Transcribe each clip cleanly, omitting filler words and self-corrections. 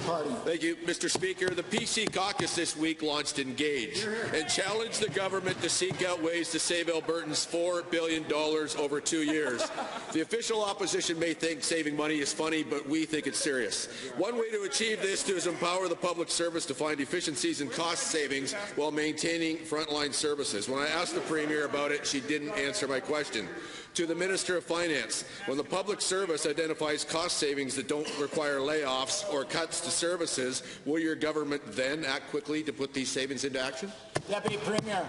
party. Thank you, Mr. Speaker. The PC caucus this week launched Engage and challenged the government to seek out ways to save Albertans $4 billion over 2 years. The official opposition may think saving money is funny, but we think it's serious. One way to achieve this is to empower the public service to find efficiencies and cost savings while maintaining frontline services. When I asked the Premier about it, she didn't answer my question. To the Minister of Finance, when the public service identifies cost savings that don't require layoffs or cuts to services, will your government then act quickly to put these savings into action? Deputy Premier.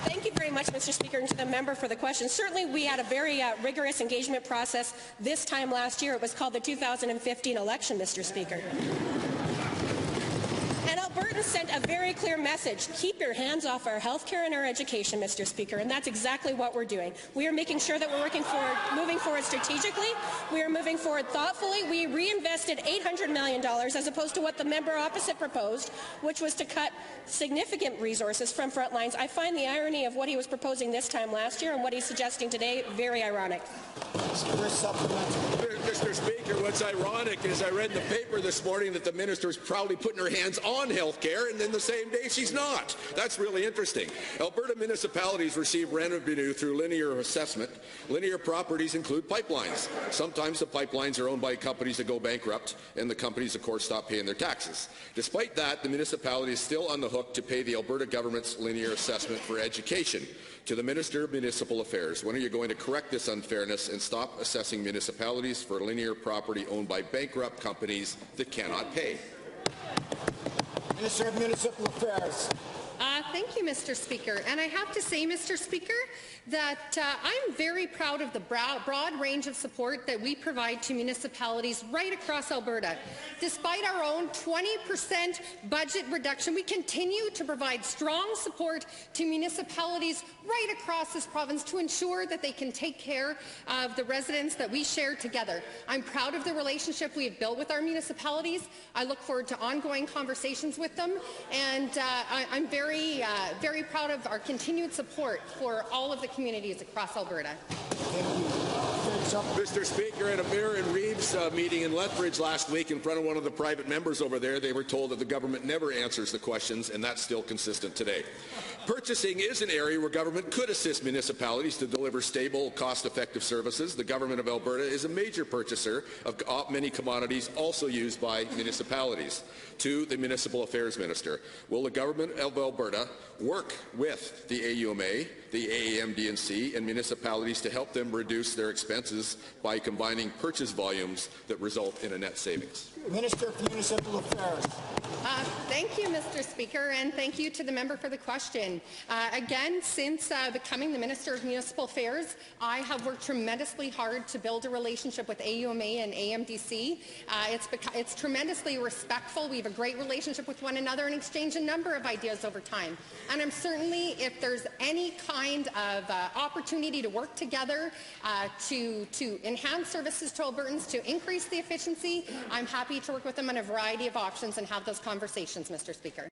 Thank you very much, Mr. Speaker, and to the member for the question. Certainly, we had a very rigorous engagement process this time last year. It was called the 2015 election, Mr. Speaker. And Albertans sent a very clear message. Keep your hands off our health care and our education, Mr. Speaker, and that's exactly what we're doing. We are making sure that we're moving forward strategically. We are moving forward thoughtfully. We reinvested $800 million as opposed to what the member opposite proposed, which was to cut significant resources from frontlines. I find the irony of what he was proposing this time last year and what he's suggesting today very ironic. Mr. Speaker, what's ironic is I read in the paper this morning that the minister is proudly putting her hands on health care, and then the same day she's not. That's really interesting. Alberta municipalities receive rent revenue through linear assessment. Linear properties include pipelines. Sometimes the pipelines are owned by companies that go bankrupt, and the companies, of course, stop paying their taxes. Despite that, the municipality is still on the hook to pay the Alberta government's linear assessment for education. To the Minister of Municipal Affairs, when are you going to correct this unfairness and stop assessing municipalities for linear property owned by bankrupt companies that cannot pay? Minister of Municipal Affairs. Thank you, Mr. Speaker. And I have to say, Mr. Speaker, that I'm very proud of the broad range of support that we provide to municipalities right across Alberta. Despite our own 20% budget reduction, we continue to provide strong support to municipalities right across this province to ensure that they can take care of the residents that we share together. I'm proud of the relationship we have built with our municipalities. I look forward to ongoing conversations with them, and I'm very proud of our continued support for all of the communities across Alberta. Mr. Speaker, at a Mayor and Reeves meeting in Lethbridge last week in front of one of the private members over there, they were told that the government never answers the questions, and that's still consistent today. Purchasing is an area where government could assist municipalities to deliver stable, cost-effective services. The government of Alberta is a major purchaser of many commodities also used by municipalities. To the Municipal Affairs Minister, will the government of Alberta work with the AUMA, the AAMD&C, and municipalities to help them reduce their expenses by combining purchase volumes that result in a net savings? Minister of Municipal Affairs. Thank you, Mr. Speaker, and thank you to the member for the question. Again, since becoming the Minister of Municipal Affairs, I have worked tremendously hard to build a relationship with AUMA and AMDC. It's tremendously respectful. We have a great relationship with one another and exchange a number of ideas over time. And I'm certainly, if there's any kind of opportunity to work together to enhance services to Albertans, to increase the efficiency, I'm happy to work with them on a variety of options and have those conversations, Mr. Speaker.